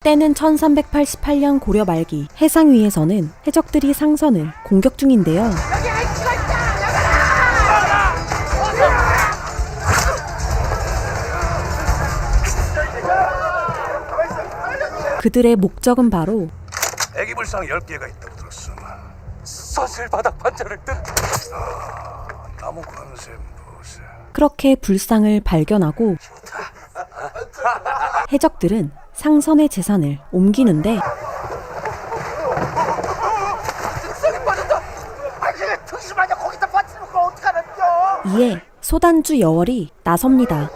때는 1388년 고려 말기 해상 위에서는 해적들이 상선을 공격 중인데요. 그들의 목적은 바로 애기불상 10개가 있다고 들었어. 서슬 바닥 판자를 뜬 나무 관샘 보세. 그렇게 불상을 발견하고 해적들은 상선의 재산을 옮기는데 이에 소단주 여월이 나섭니다.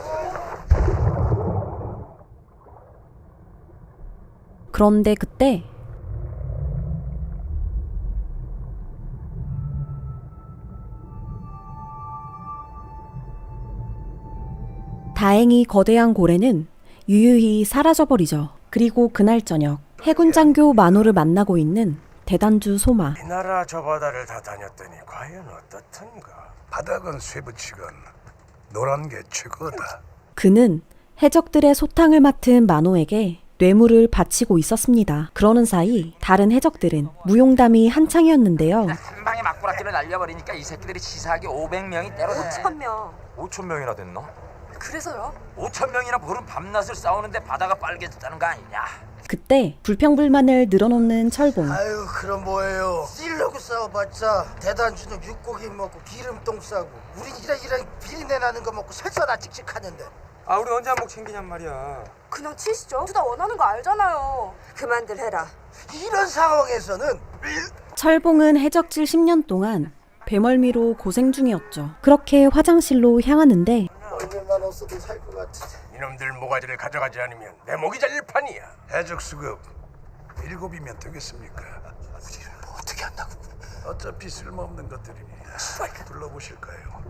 그런데 그때 다행히 거대한 고래는 유유히 사라져버리죠. 그리고 그날 저녁 해군 장교 만호를 만나고 있는 대단주 소마. 이 나라 저 바다를 다 다녔더니 과연 어떻든가. 바닥은 쇠붙이건 노란 게 최고다. 그는 해적들의 소탕을 맡은 만호에게 뇌물을 바치고 있었습니다. 그러는 사이 다른 해적들은 무용담이 한창이었는데요. 한 방에 막고라티를 날려버리니까 이 새끼들이 치사하게 500명이 때려네. 5,000명. 5,000명이나 됐나? 그래서요? 5,000명이나 보름 밤낮을 싸우는데 바다가 빨개졌다는 거 아니냐. 그때 불평불만을 늘어놓는 철봉. 아유 그럼 뭐예요. 찔려고 싸워봤자 대단주는 육고기 먹고 기름똥 싸고 우린 이랑 비린내 나는 거 먹고 설사나 칙칙하는데. 아 우리 언제 한몫 챙기냔 말이야. 그냥 치시죠. 둘 다 원하는 거 알잖아요. 그만들 해라. 이런 상황에서는 철봉은 해적질 10년 동안 배멀미로 고생 중이었죠. 그렇게 화장실로 향하는데 얼마만 없어도 살 것 같은데. 이놈들 모가지를 가져가지 않으면 내 목이 잘릴 판이야. 해적 수급 7이면 되겠습니까? 우리를 뭐 어떻게 한다고. 어차피 쓸모없는 것들이니 둘러보실까요?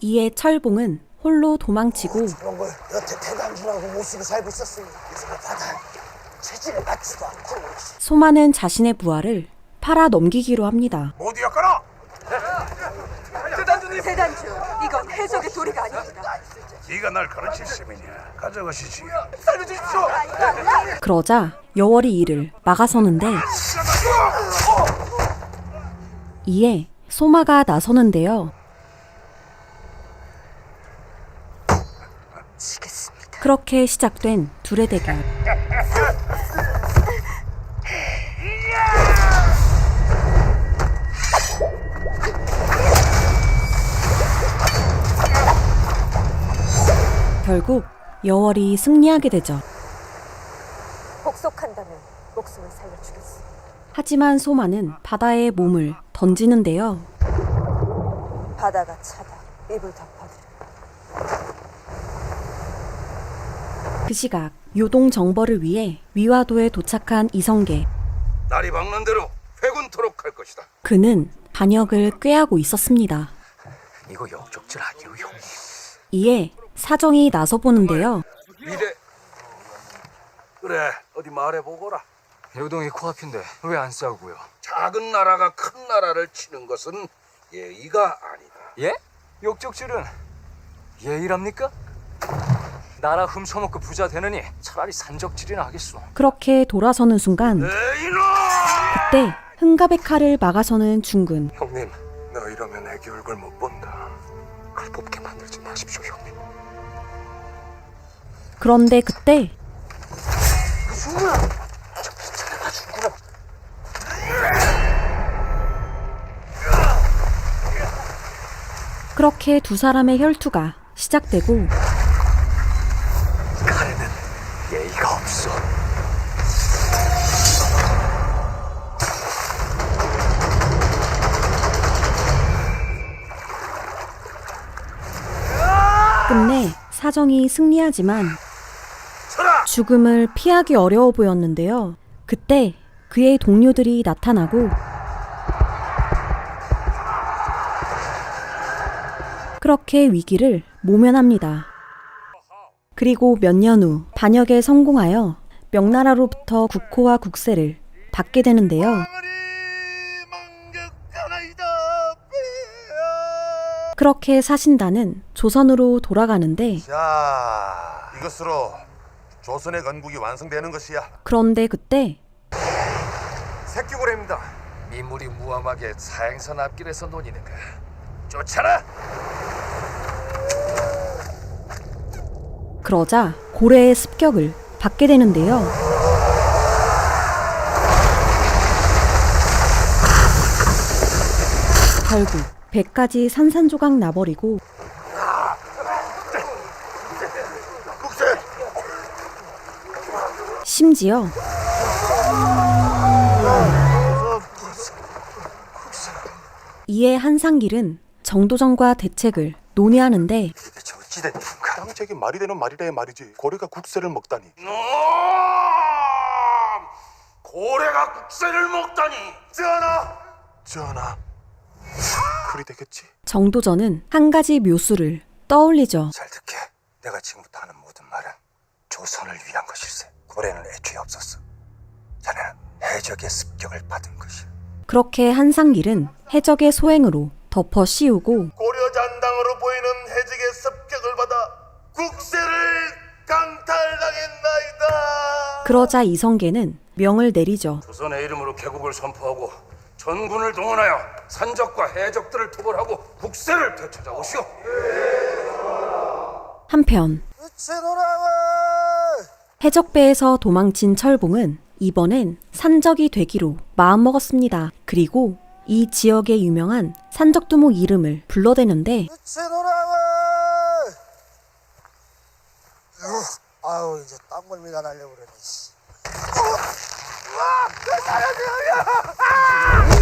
이에 철봉은 홀로 도망치고 그런 걸 여태 대단주라고 모시고 살고 있었으니 그래서 바다에 체질에 맞지도 않고. 소마는 자신의 부하를 팔아 넘기기로 합니다. 모두 엮어라! 대단주, 이건 해적의 도리가 아닙니다. 네가 날 가르칠 셈이냐? 가져가시지. 그러자 여월이 이를 막아서는데 이에 소마가 나서는데요. 치겠습니다. 그렇게 시작된 둘의 대결. 결국 여월이 승리하게 되죠. 복속한다면 목숨을 살려주겠어. 하지만 소마는 바다에 몸을 던지는데요. 바다가 차다. 입을 덮어들여. 그 시각 요동 정벌을 위해 위화도에 도착한 이성계. 날이 밝는 대로 회군토록 할 것이다. 그는 반역을 꾀하고 있었습니다. 이거 역적질 아니에요, 형님. 이에 사정이 나서 보는데요. 이래. 그래, 어디 말해보거라. 요동이 코앞인데 왜 안 싸우고요? 작은 나라가 큰 나라를 치는 것은 예의가 아니다. 예? 역적질은 예의랍니까? 나라 훔쳐먹고 부자 되느니 차라리 산적질이나 하겠소. 그렇게 돌아서는 순간 이놈! 그때 흥갑의 칼을 막아서는 중근. 형님, 너 이러면 애기 얼굴 못 본다. 칼 뽑게 만들지 마십시오, 형님. 그런데 그때 그렇게 두 사람의 혈투가 시작되고 칼에는 예의가 없어. 끝내 사정이 승리하지만 죽음을 피하기 어려워 보였는데요. 그때 그의 동료들이 나타나고 그렇게 위기를 모면합니다. 그리고 몇 년 후 반역에 성공하여 명나라로부터 국호와 국세를 받게 되는데요. 그렇게 사신단은 조선으로 돌아가는데 자, 이것으로 조선의 건국이 완성되는 것이야. 그런데 그때 새끼고래입니다. 민물이 무함하게 사행선 앞길에서 논이는 가. 쫓아라. 그러자 고래의 습격을 받게 되는데요. 결국 배까지 산산조각 나버리고 심지어 이에 한상길은 정도전과 대책을 논의하는데 대체 어찌 된 일인가? 땅책이 말이 되는 말이래 말이지. 고래가 국새를 먹다니. 고래가 국새를 먹다니. 전하. 그리 되겠지. 정도전은 한 가지 묘수를 떠올리죠. 잘 듣게. 내가 지금부터 하는 모든 말은 조선을 위한 것일세. 고래는 애초에 없었어. 자네는 해적의 습격을 받은 것이야. 그렇게 한상길은 해적의 소행으로 덮어 씌우고 고려잔당으로 보이는 해적의 습격을 받아 국새를 강탈당했나이다. 그러자 이성계는 명을 내리죠. 조선의 이름으로 개국을 선포하고 전군을 동원하여 산적과 해적들을 토벌하고 국새를 되찾아오시오. 한편 해적배에서 도망친 철봉은 이번엔 산적이 되기로 마음먹었습니다. 그리고 이 지역의 유명한 산적두목 이름을 불러대는데 아유 이제 땀물미가 날려버리네.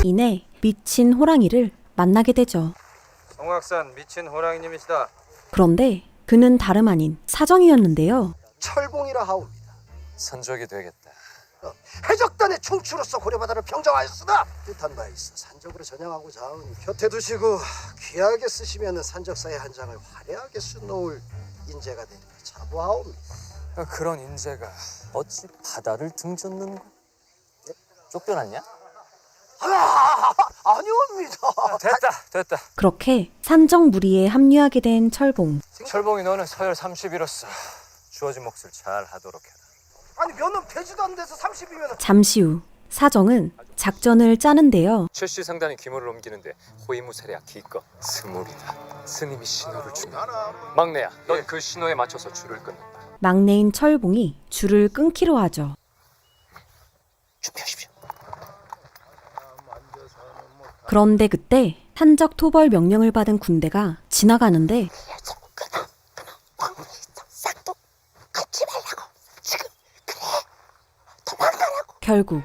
이내 미친 호랑이를 만나게 되죠. 성악산 미친 호랑이님이시다. 그런데 그는 다름 아닌 사정이었는데요. 철봉이라 하옵니다. 산적이 되겠다. 해적단의 총추로서 고려바다를 평정하였으나 뜻한 바 있어 산적으로 전향하고자 하오니 곁에 두시고 귀하게 쓰시면 산적사의 한 장을 화려하게 수놓을 인재가 되리라 자부하옵니다. 그런 인재가 어찌 바다를 등졌는 거? 쫓겨났냐? 아니옵니다. 됐다. 그렇게 산적 무리에 합류하게 된 철봉. 철봉이 너는 서열 30이로서 주어진 몫을 잘 하도록 해라. 아니 면은 배지도 안 돼서 30이면 잠시 후 사정은 작전을 짜는데요. 최씨 상단이 기물을 옮기는데 호위무사랴 기껏 스물이다. 스님이 신호를 주면 막내야, 넌 그 신호에 맞춰서 줄을 끊는다. 막내인 철봉이 줄을 끊기로 하죠. 준비하십시오. 그런데 그때 산적 토벌 명령을 받은 군대가 지나가는데 결국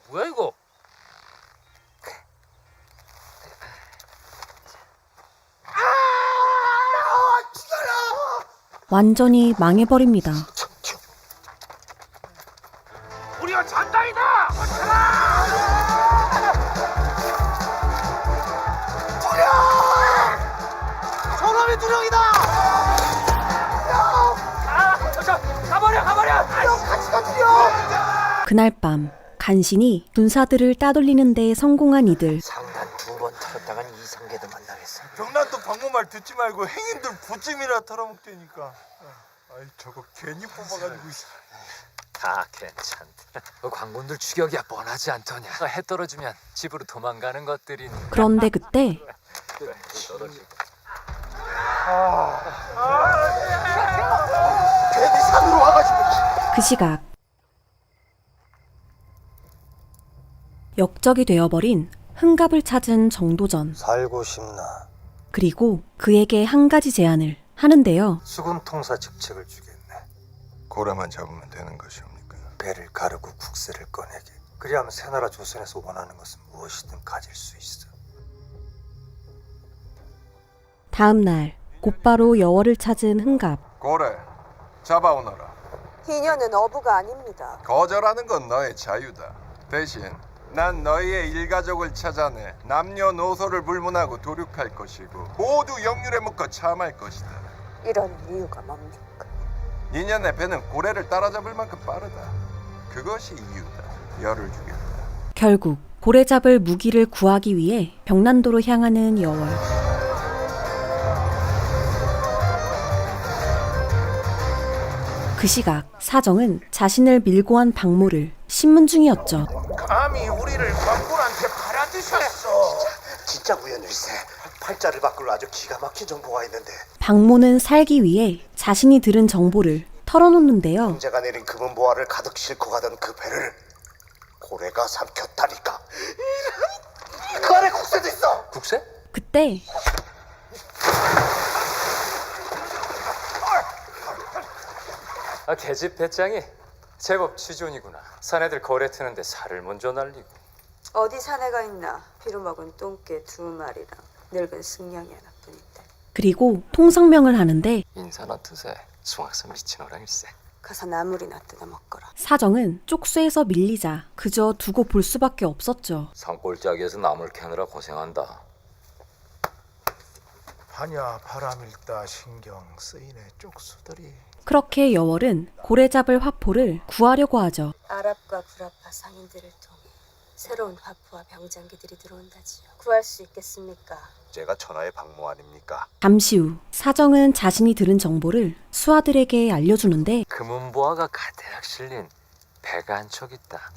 뭐야 이거? 완전히 망해버립니다. 우리가 잔당이다. 저놈이 두령이다. 가버려! 같이 가 두령. 그날 밤 간신히 군사들을 따돌리는 데 성공한 이들. 상단 2번 털었다간 이성계도 만나겠어. 경난도 방문말 듣지 말고 행인들 부찜이라 털어먹대니까. 아이 저거 괜히 뽑아가지고. 다 괜찮다. 광군들 추격이야 뻔하지 않더냐. 해 떨어지면 집으로 도망가는 것들이니. 그런데 그때 괜히 산으로 와가지고. 그 시각 역적이 되어버린 흥갑을 찾은 정도전. 살고 싶나? 그리고 그에게 한 가지 제안을 하는데요. 수군 통사 직책을 주겠네. 고래만 잡으면 되는 것이옵니까? 배를 가르고 국세를 꺼내게. 그리하면 새나라 조선에서 원하는 것은 무엇이든 가질 수 있어. 다음 날 곧바로 여월을 찾은 흥갑. 고래 잡아오너라. 희녀는 어부가 아닙니다. 거절하는 건 너의 자유다. 대신 난 너희의 일가족을 찾아내 남녀노소를 불문하고 도륙할 것이고 모두 역률에 묶어 참할 것이다. 이런 이유가 뭡니까? 2년 내 배는 고래를 따라잡을 만큼 빠르다. 그것이 이유다. 열을 주겠다. 결국 고래 잡을 무기를 구하기 위해 병난도로 향하는 여월. 그 시각 사정은 자신을 밀고 한 박모를 신문 중이었죠. 감히 우리를 광군한테 팔아드셨어. 진짜 우연일세. 팔자를 바꿀 아주 기가 막힌 정보가 있는데 박모는 살기 위해 자신이 들은 정보를 털어놓는데요. 형제가 내린 금은 보화를 가득 싣고 가던 그 배를 고래가 삼켰다니까. 이런 그 안에 국세도 있어. 국세? 그때 계집 배짱이 제법 취존이구나. 사내들 거래 트는데 살을 먼저 날리고. 어디 사내가 있나? 피로 먹은 똥개 2마리랑 늙은 승냥이 하나뿐인데. 그리고 통성명을 하는데 인사나 뜻에 수학선 미친 어랑일세. 가서 나물이나 뜯어 먹거라. 사정은 쪽수에서 밀리자 그저 두고 볼 수밖에 없었죠. 산골짜기에서 나물 캐느라 고생한다. 하냐 바람일다 신경 쓰이네 쪽수들이. 그렇게 여월은 고래 잡을 화포를 구하려고 하죠. 아랍과 구라파 상인들을 통해 새로운 화포와 병장기들이 들어온다지요. 구할 수 있겠습니까? 제가 천하의 박모 아닙니까? 잠시 후 사정은 자신이 들은 정보를 수하들에게 알려주는데 금은보화가 가대학 실린 배가 한 척 있다.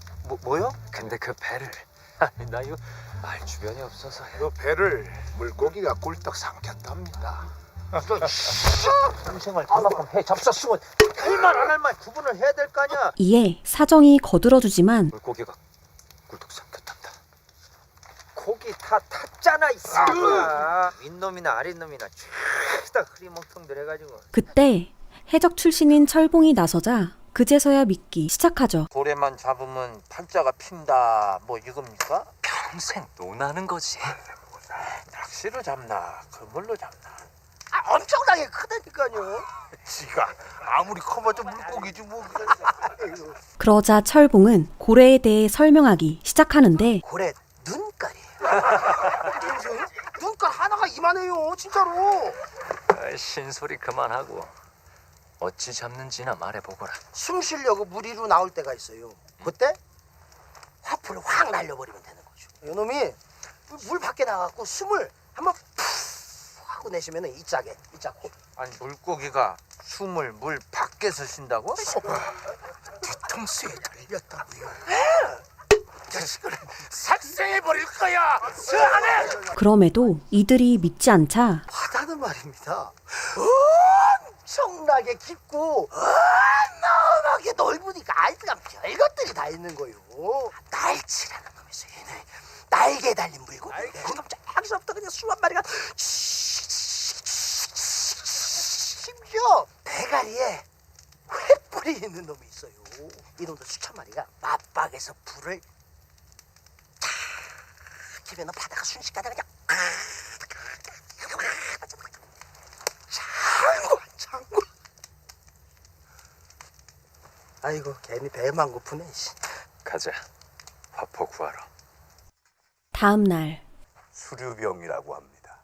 뭐요? 근데 그 배를 아니 나 이거 알 주변이 없어서. 그 배를 물고기가 꿀떡 삼켰답니다. 생활 그만큼 해 잡섰으면 할말 안 할 말 구분을 해야 될 거 아니야. 이에 사정이 거들어주지만 물고기가 꿀떡 삼켰단다. 고기 다 탔잖아 이 새끼야. 윗놈이나 아랫놈이나 쫙다 흐리멍텅들 해가지고. 그때 해적 출신인 철봉이 나서자 그제서야 믿기 시작하죠. 고래만 잡으면 팔자가 핀다 뭐 이겁니까? 평생 논하는 거지. 낚시로 잡나 그물로 잡나. 엄청나게 크다니까요. 지가 아무리 커봐도 물고기지 뭐. 그러자 철봉은 고래에 대해 설명하기 시작하는데 고래 눈깔이. 눈깔 하나가 이만해요 진짜로. 신소리 그만하고 어찌 잡는지나 말해보거라. 숨 쉬려고 물 위로 나올 때가 있어요. 그때 화풀을 확 날려버리면 되는 거죠. 이놈이 물 밖에 나가고 숨을 한번 푹 하고 내쉬면 이 짝에 이 짝. 아니 물고기가 숨을 물 밖에서 쉰다고? 뒤통수에 달렸다고요. 자식을 삭생해버릴 거야. 그럼에도 이들이 믿지 않자 바다는 말입니다. 엄청나게 깊고 어마어마하게 넓으니까 알뜰한 별것들이 다 있는 거예요. 날치라는 놈이 있어요. 얘는 날개에 달린 물고기. 그럼 저기서부터 그냥 수만 마리가 심지어 대가리에 횃불이 있는 놈이 있어요. 이놈도 수천 마리가 맞박에서 불을 탁 켜면 바다가 순식간에 그냥 장관. 아이고 괜히 배만 고프네. 가자. 화포 구하러. 다음 날 수류병이라고 합니다.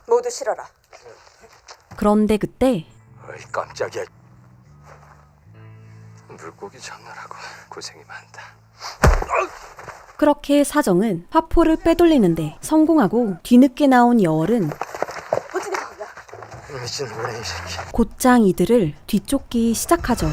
모두 실어라. 그런데 그때 어이 깜짝이야. 물고기 잡느라고 고생이 많다. 그렇게 사정은 화포를 빼돌리는데 성공하고 뒤늦게 나온 여월은 어찌 된 거야? 미친 고래 이 새끼. 곧장 이들을 뒤쫓기 시작하죠.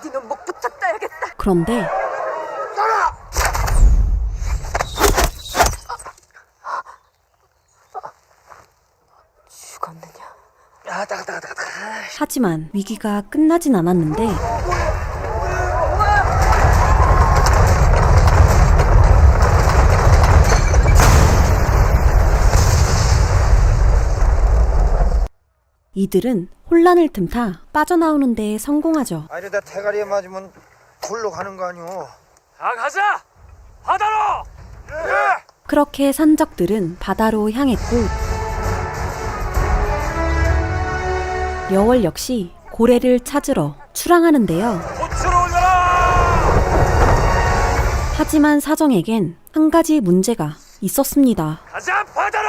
니놈 목부터 따야겠다. 그런데 죽었느냐? 하지만 위기가 끝나진 않았는데 이들은 혼란을 틈타 빠져나오는 데 성공하죠. 아니 나 대가리에 맞으면 골로 가는 거 아니오? 다 가자. 바다로. 그렇게 산적들은 바다로 향했고 여월 역시 고래를 찾으러 출항하는데요. 고추로 올려라. 하지만 사정에겐 한 가지 문제가 있었습니다. 가자 바다로.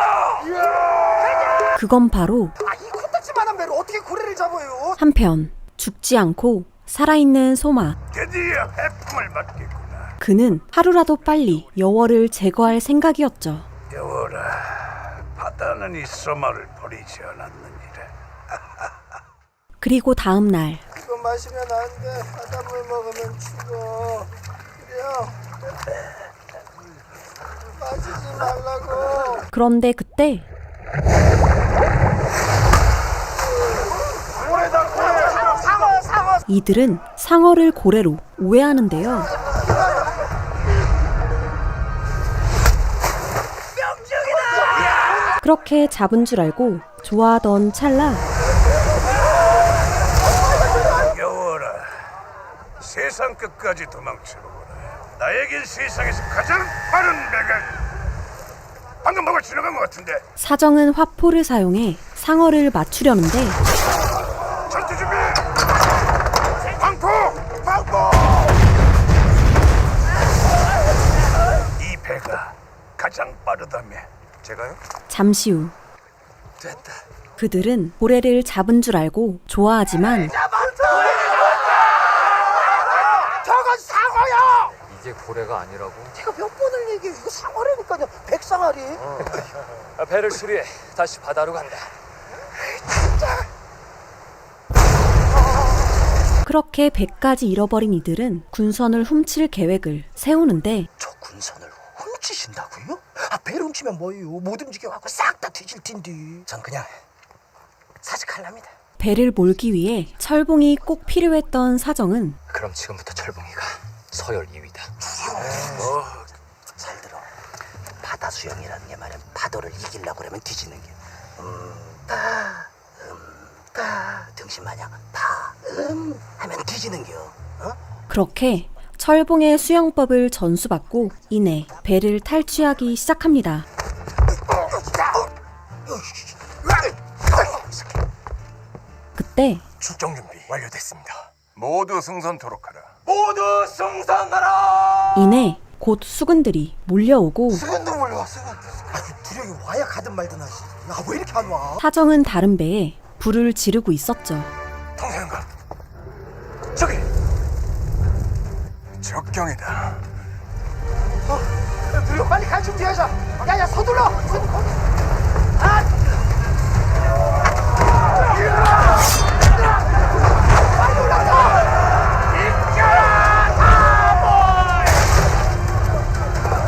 그건 바로 이 코딱지만한 배로 어떻게 고래를 잡아요? 한편 죽지 않고 살아있는 소마. 드디어 해품을 맞겠구나. 그는 하루라도 빨리 여월을 제거할 생각이었죠. 여월아, 바다는 이 소마를 버리지 않았느니라. 그리고 다음 날 이거 마시면 안 돼. 바닷물 먹으면 죽어. 그래요. 마시지 말라고. 그런데 그때 이들은 상어를 고래로 오해하는데요. 그렇게 잡은 줄 알고 좋아하던 찰나 여월아, 세상 끝까지 도망쳐보라. 나에겐 세상에서 가장 빠른 배가 방금 뭐가 지나간 것 같은데. 사정은 화포를 사용해 상어를 맞추려는데 전투 준비! 방포! 방포! 이 배가 가장 빠르다며. 제가요? 잠시 후 됐다. 그들은 고래를 잡은 줄 알고 좋아하지만 저건 상어야. 이게 고래가 아니라고? 제가 몇 번을 얘기해. 이거 상어라니까요. 백상아리. 배를 수리해. 다시 바다로 간다. 그렇게 배까지 잃어버린 이들은 군선을 훔칠 계획을 세우는데 저 군선을 훔치신다고요? 배를 훔치면 뭐예요? 못 움직여갖고 싹 다 뒤질 텐데. 전 그냥 사직할랍니다. 배를 몰기 위해 철봉이 꼭 필요했던 사정은 그럼 지금부터 철봉이가 서열 2위다. 잘 들어. 바다 수영이라는 게 말이야. 파도를 이기려고 그러면 뒤지는 게. 등신 마냥 하면 뒤지는 겨. 그렇게 철봉의 수영법을 전수받고 이내 배를 탈취하기 시작합니다. 그때 출정 준비 완료됐습니다. 모두 승선토록 하라. 모두 승선하라. 이내 곧 수군들이 몰려오고 수건도 몰려와. 수건. 두령이 와야 가든 말든 하지. 왜 이렇게 안 와? 사정은 다른 배에 불을 지르고 있었죠. 통상가 저기 적경이다. 두령 빨리 갈 준비하자. 야야 서둘러.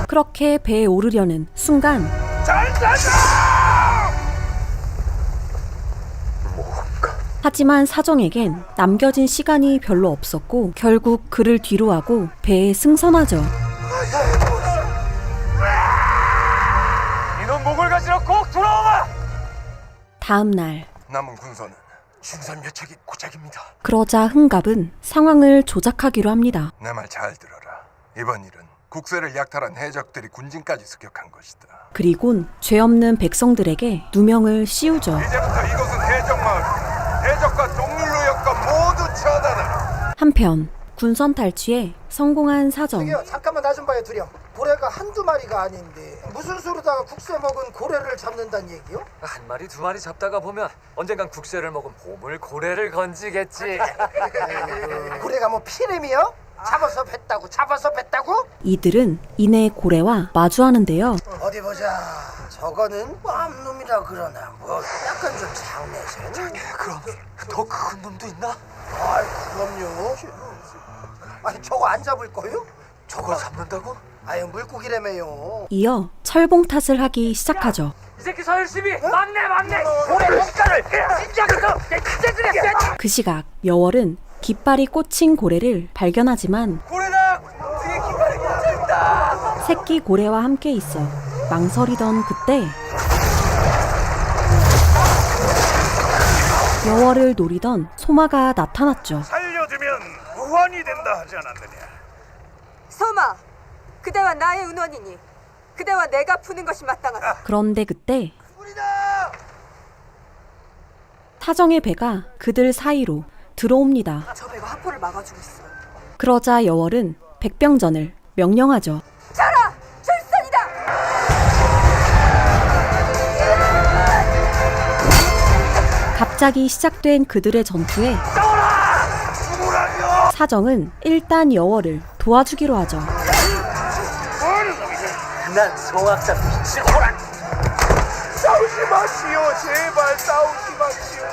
그렇게 배에 오르려는 순간 하지만 사정에겐 남겨진 시간이 별로 없었고 결국 그를 뒤로하고 배에 승선하죠. 이놈 목을 가지러 꼭 돌아오마. 다음 날 남은 군선은 중선 몇 척이 고작입니다. 그러자 흥갑은 상황을 조작하기로 합니다. 내 말 잘 들어라. 이번 일은 국세를 약탈한 해적들이 군진까지 습격한 것이다. 그리곤 죄 없는 백성들에게 누명을 씌우죠. 이제부터 이곳은 해적마을. 해적과 동물로 엮어 모두 처단하라. 한편 군선 탈취에 성공한 사정. 저기요 잠깐만 나 좀 봐요 두령. 고래가 한두 마리가 아닌데 무슨 수로다가 국세 먹은 고래를 잡는다는 얘기요? 한 마리 두 마리 잡다가 보면 언젠간 국세를 먹은 보물 고래를 건지겠지. 고래가 뭐 피렘이요? 잡아서 뱉다고 잡아서 뱉다고? 이들은 이내 고래와 마주하는데요. 어디 보자. 저거는 빸놈이라 그러나 뭐 약간 좀 장내세요. 그럼 더 큰 놈도 있나? 아이 그럼요. 아니 저거 안 잡을 거요? 저걸 잡는다고? 아유 물고기라며요. 이어 철봉 탓을 하기 시작하죠. 이 새끼 서열심이 막내 고래 국가를 진짜 그랬어. 그 시각 여월은 깃발이 꽂힌 고래를 발견하지만 고래랑 뒤에 깃발이 꽂혀있다. 새끼 고래와 함께 있어 망설이던 그때 여월을 노리던 소마가 나타났죠. 살려주면 무한이 된다 하지 않았느냐? 소마, 그대와 나의 은원이니 그대와 내가 푸는 것이 마땅하다. 그런데 그때 사정의 배가 그들 사이로 들어옵니다. 저 배가 학포를 막아주고 있어. 그러자 여월은 백병전을 명령하죠. 자라, 출선이다. 갑자기 시작된 그들의 전투에 사정은 일단 여월을 도와주기로 하죠. 난 송악사 빛을 호란. 싸우지 마시오. 제발 싸우지 마시오.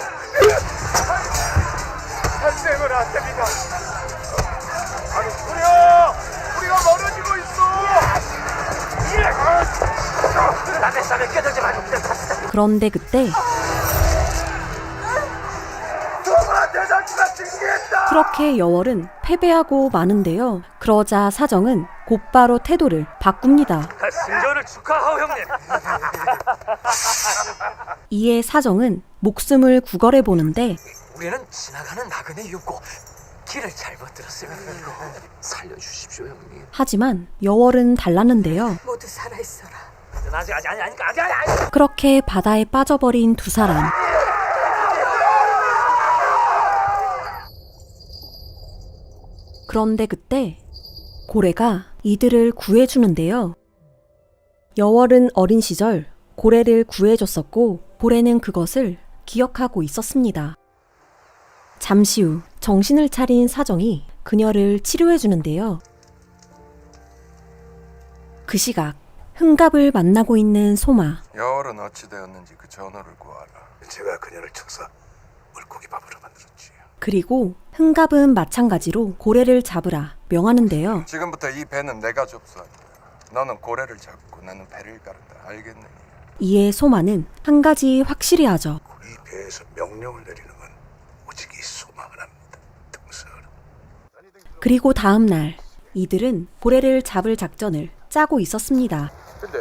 산생을 안 됩니다. 아니 우리가 멀어지고 있어. 남의 쌈에 껴들지 말고 그런데 그때 그렇게 여월은 패배하고 마는데요. 그러자 사정은 곧바로 태도를 바꿉니다. 승전을 축하하오 형님. 이에 사정은 목숨을 구걸해 보는데 우리는 지나가는 나그네 였고 길을 잘못 들었으면 살려주십시오 형님. 하지만 여월은 달랐는데요. 모두 살아있어라. 아직. 그렇게 바다에 빠져버린 두 사람. 그런데 그때 고래가 이들을 구해주는데요. 여월은 어린 시절 고래를 구해줬었고 고래는 그것을 기억하고 있었습니다. 잠시 후 정신을 차린 사정이 그녀를 치료해주는데요. 그 시각 흥갑을 만나고 있는 소마. 여월은 어찌 되었는지 그 전호를 구하라. 제가 그녀를 쳐서 물고기 밥으로 만들었지요. 그리고 흥갑은 마찬가지로 고래를 잡으라 명하는데요. 지금부터 이 배는 내가 접수한다. 너는 고래를 잡고 나는 배를 가른다. 알겠느냐? 이에 소마는 한 가지 확실히 하죠. 이 배에서 명령을 내리는 건 오직 이 소망을 합니다. 등설. 그리고 다음 날 이들은 고래를 잡을 작전을 짜고 있었습니다. 근데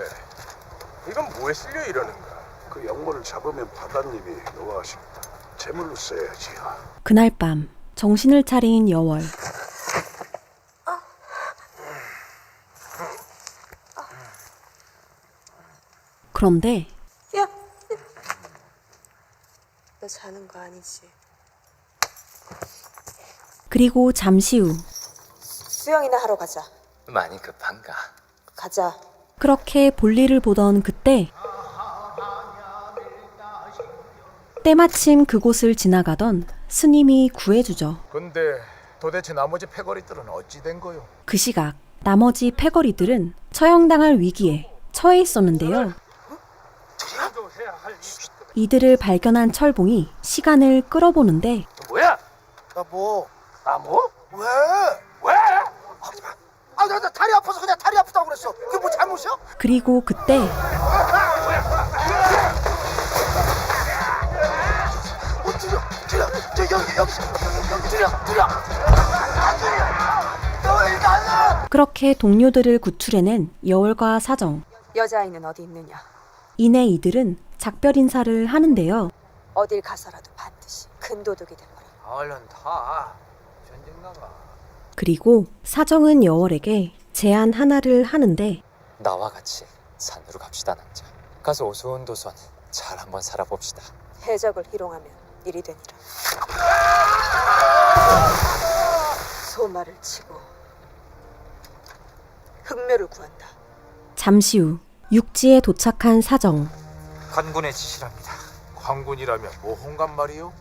이건 뭐에 실려 이러는가? 그 영모를 잡으면 바다님이 노하십니다. 제물로 써야지요. 그날 밤 정신을 차린 여월. 그런데 야, 너 자는 거 아니지? 그리고 잠시 후 수영이나 하러 가자. 많이 급한가? 가자. 그렇게 볼일을 보던 그때 때마침 그곳을 지나가던 스님이 구해주죠. 근데 도대체 나머지 패거리들은 어찌 된 거요? 그 시각 나머지 패거리들은 처형당할 위기에 처해 있었는데요. 이들을 발견한 철봉이 시간을 끌어보는데 뭐야? 나 뭐? 왜? 왜? 나 다리 아파서 그냥 다리 아프다고 그랬어. 그게 뭐 잘못이야? 그리고 그때 그렇게 동료들을 구출해낸 여월과 사정. 여자아이는 어디 있느냐? 이내 이들은 작별 인사를 하는데요. 어딜 가서라도 반드시 큰 도둑이 될 거라. 얼른 타. 전쟁 나가. 그리고 사정은 여월에게 제안 하나를 하는데 나와 같이 산으로 갑시다 남자. 가서 오손도손 잘 한번 살아봅시다. 해적을 희롱하면 일이 되니라. 소마를 치고 흑묘를 구한다. 잠시 후 육지에 도착한 사정. 관군의 지시랍니다. 관군이라면 모험관 말이요?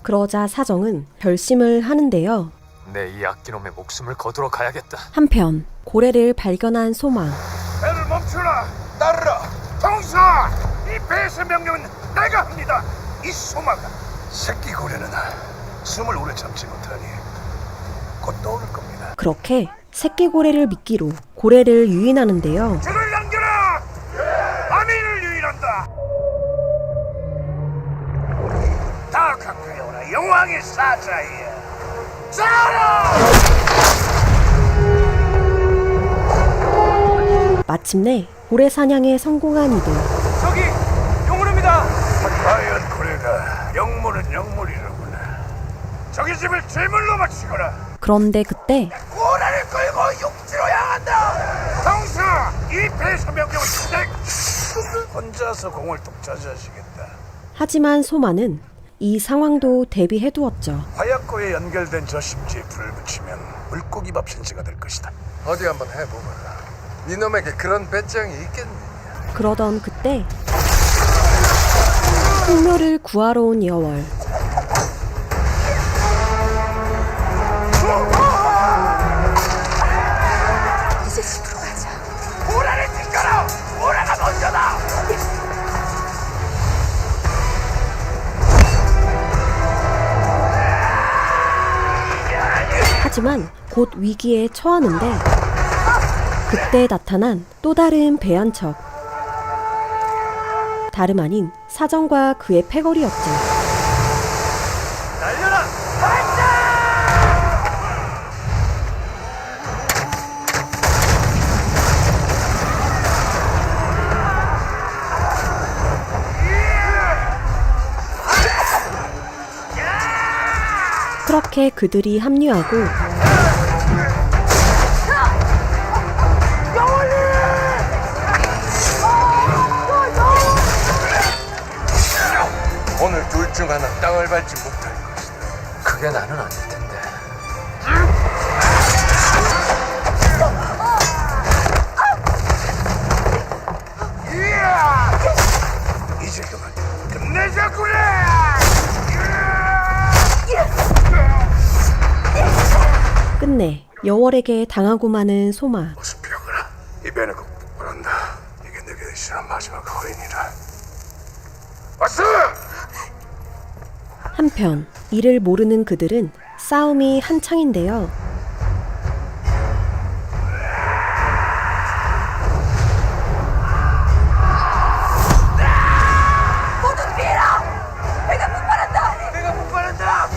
그러자 사정은 결심을 하는데요. 내 이 악기놈의 목숨을 거두러 가야겠다. 한편 고래를 발견한 소마. 배를 멈추라. 따르라. 통사. 이 배에서 명령은 내가 합니다. 이 소마가 새끼 고래는 숨을 오래 참지 못하니 곧 떠오를 겁니다. 그렇게 새끼 고래를 미끼로 고래를 유인하는데요. 저를 남겨라. 아민을 유인한다. 다 가까이 오라. 영왕의 사자야. 마침내 고래 사냥에 성공한 이들. 저기 용우입니다. 과연 고래가 영모를 영물이로구나. 저기 집을 제물로 바치거라. 그런데 그때 고라를 끌고 육지로 향한다. 동서 이 배서 명령을 혼자서 공을 독차지하시겠다. 하지만 소마는 이 상황도 대비해두었죠. 화약고에 연결된 저 심지에 불을 붙이면 물고기 밥 신세가 될 것이다. 어디 한번 해보거라. 니놈에게 그런 배짱이 있겠니? 그러던 그때 풍묘를 구하러 온 여월. 이제 집으로 가자. 고라를 튕겨라. 고라가 먼저다. 하지만 곧 위기에 처하는데 그때 나타난 또 다른 배 한 척. 다름 아닌 사정과 그의 패거리였죠. 날려라. 그렇게 그들이 합류하고 오늘 둘 중 하나 땅을 밟지 못할 것이다. 그게 나는 아닐 텐데. 이제 그만 끝내자꾸래. 끝내 여월에게 당하고 마는 소마. 무슨 병이라. 이 배는 꼭 복구한다. 이게 내게 대신한 마지막 허인이라. 왔어. 한편 이를 모르는 그들은 싸움이 한창인데요.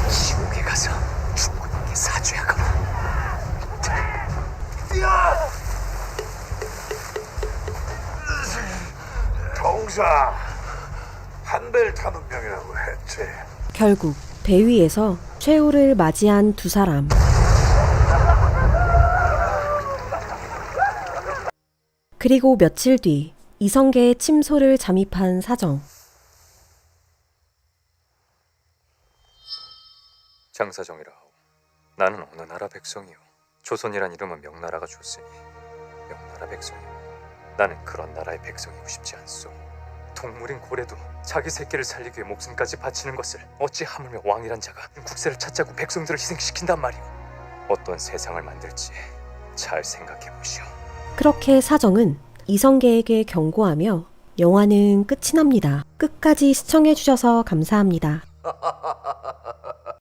지옥에 가서 중국에게 사죄하거라. 동사 한 배를 타는 병이라고 했지. 결국 배 위에서 최후를 맞이한 두 사람. 그리고 며칠 뒤 이성계의 침소를 잠입한 사정. 장사정이라 하오. 나는 어느 나라 백성이오. 조선이란 이름은 명나라가 줬으니 명나라 백성이오. 나는 그런 나라의 백성이고 싶지 않소. 동물인 고래도 자기 새끼를 살리기 위해 목숨까지 바치는 것을 어찌 하물며 왕이란 자가 국세를 찾자고 백성들을 희생시킨단 말이오. 어떤 세상을 만들지 잘 생각해 보시오. 그렇게 사정은 이성계에게 경고하며 영화는 끝이 납니다. 끝까지 시청해주셔서 감사합니다.